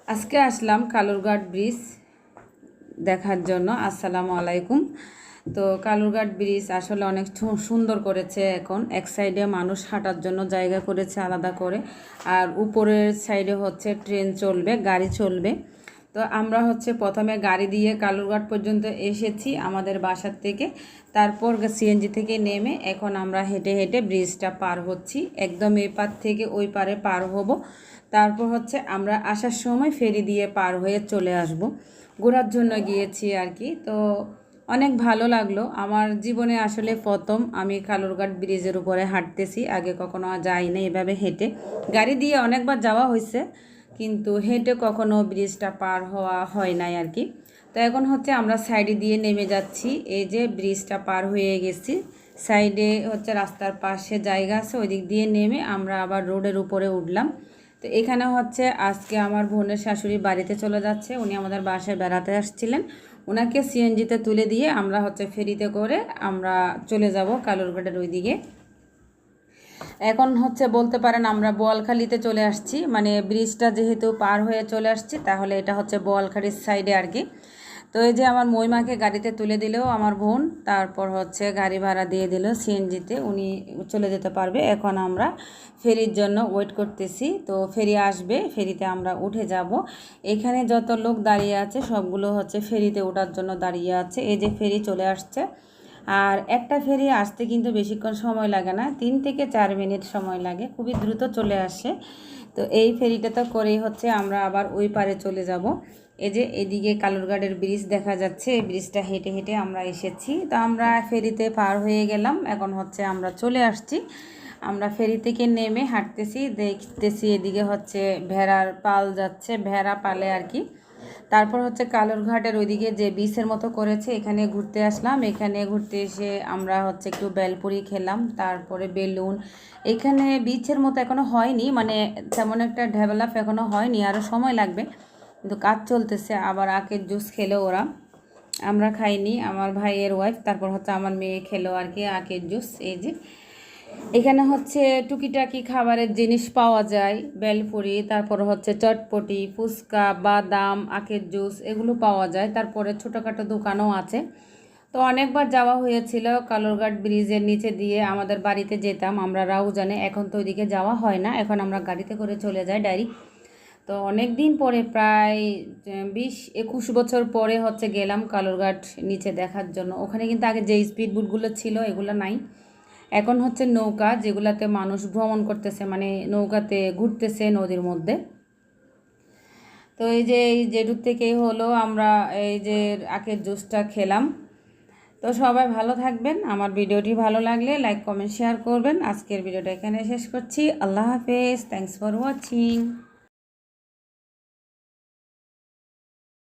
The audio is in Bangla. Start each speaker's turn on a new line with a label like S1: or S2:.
S1: আজকে আসলাম কালুরঘাট ব্রিজ দেখার জন্য। আসসালামু আলাইকুম। তো কালুরঘাট ব্রিজ আসলে অনেক সুন্দর করেছে। এখন এক সাইডে মানুষ হাঁটার জন্য জায়গা করেছে আলাদা করে, আর উপরের সাইডে হচ্ছে ট্রেন চলবে, গাড়ি চলবে। তো আমরা হচ্ছে প্রথমে গাড়ি দিয়ে কালুরঘাট পর্যন্ত এসেছি আমাদের বাসার থেকে, তারপর সিএনজি থেকে নেমে এখন আমরা হেঁটে হেঁটে ব্রিজটা পার হচ্ছি। একদম এই পার থেকে ওই পারে পার হব, তারপর হচ্ছে আমরা আসার সময় ফেরি দিয়ে পার হয়ে চলে আসব। ঘোরার জন্য গিয়েছি আর কি। তো অনেক ভালো লাগলো। আমার জীবনে আসলে প্রথম আমি কালুরঘাট ব্রিজের উপরে হাঁটতেছি, আগে কখনো যাইনি এভাবে হেঁটে। গাড়ি দিয়ে অনেকবার যাওয়া হয়েছে, কিন্তু হেঁটে কখনো ব্রিজটা পার হওয়া হয় নাই আর কি। তো এখন হচ্ছে আমরা সাইডে দিয়ে নেমে যাচ্ছি। এই যে ব্রিজটা পার হয়ে গেছি, সাইডে হচ্ছে রাস্তার পাশে জায়গা আছে, ওই দিক দিয়ে নেমে আমরা আবার রোডের উপরে উঠলাম। তো এখানে হচ্ছে আজকে আমার বোনের শাশুড়ি বাড়িতে চলে যাচ্ছে, উনি আমাদের বাসায় বেড়াতে আসছিলেন। ওনাকে সিএনজিতে তুলে দিয়ে আমরা হচ্ছে ফেরিতে করে আমরা চলে যাব কালুরঘাটের ওই দিকে। এখন হচ্ছে বলতে পারেন আমরা বোয়ালখালীতে চলে আসছি, মানে ব্রিজটা যেহেতু পার হয়ে চলে আসছি, তাহলে এটা হচ্ছে বোয়ালখালীর সাইডে আর কি। তো এই যে আমার মইমাকে গাড়িতে তুলে দিলেও আমার বোন, তারপর হচ্ছে গাড়ি ভাড়া দিয়ে দিল সিএনজিতে, উনি চলে যেতে পারবে। এখন আমরা ফেরির জন্য ওয়েট করতেছি। তো ফেরি আসবে, ফেরিতে আমরা উঠে যাব। এখানে যত লোক দাঁড়িয়ে আছে সবগুলো হচ্ছে ফেরিতে ওঠার জন্য দাঁড়িয়ে আছে। এই যে ফেরি চলে আসছে। আর একটা ফেরি আসতে কিন্তু বেশিক্ষণ সময় লাগে না, 3 থেকে 4 মিনিট সময় লাগে, খুবই দ্রুত চলে আসে। তো এই ফেরিটা তো করেই হচ্ছে আমরা আবার ওই পারে চলে যাব। এই যে এদিকে কালুরঘাটের ব্রিজ দেখা যাচ্ছে, এই ব্রিজটা হেঁটে হেঁটে আমরা এসেছি। তো আমরা ফেরিতে পার হয়ে গেলাম, এখন হচ্ছে আমরা চলে আসছি। আমরা ফেরি থেকে নেমে হাঁটতেছি, দেখতেছি এদিকে হচ্ছে ভেড়ার পাল যাচ্ছে, ভেড়া পালে আর কি। তারপর হচ্ছে কালুরঘাটের ওইদিকে যে বিচের মতো করেছে, এখানে ঘুরতে আসলাম। এখানে ঘুরতে এসে আমরা হচ্ছে একটু বেলপুরি খেলাম, তারপরে বেলুন। এখানে বিচের মতো এখনও হয়নি, মানে তেমন একটা ডেভেলপ এখনও হয়নি, আরও সময় লাগবে, কিন্তু কাজ চলতেছে। আবার আখের জুস খেলো ওরা, আমরা খাইনি, আমার ভাইয়ের ওয়াইফ, তারপর হচ্ছে আমার মেয়ে খেলো আর কি আখের জুস। এই যে এখানে হচ্ছে টুকিটাকি খাবারের জিনিস পাওয়া যায়, বেলপুরি, তারপর হচ্ছে চটপটি, ফুচকা, বাদাম, আখের জুস, এগুলো পাওয়া যায়। তারপরে ছোটোখাটো দোকানও আছে। তো অনেকবার যাওয়া হয়েছিল কালুরঘাট ব্রিজের নিচে দিয়ে আমাদের বাড়িতে যেতাম আমরা রাউজানে। এখন তো ওইদিকে যাওয়া হয় না, এখন আমরা গাড়িতে করে চলে যাই ডাইরেক্ট। তো অনেক দিন পরে, প্রায় 20-21 বছর পরে হচ্ছে গেলাম কালুরঘাট নিচে দেখার জন্য। ওখানে কিন্তু আগে যে স্পিড বোটগুলো ছিল এগুলো নাই, এখন হচ্ছে নৌকা, যেগুলাতে মানুষ ভ্রমণ করতেছে, মানে নৌকাতে ঘুরতেছে নদীর মধ্যে। তো এই যে এই জেডুর থেকেই হলো আমরা এই যে আখের জুসটা খেলাম। তো সবাই ভালো থাকবেন। আমার ভিডিওটি ভালো লাগলে লাইক, কমেন্ট, শেয়ার করবেন। আজকের ভিডিওটা এখানে শেষ করছি। আল্লাহ হাফেজ। Thanks for watching.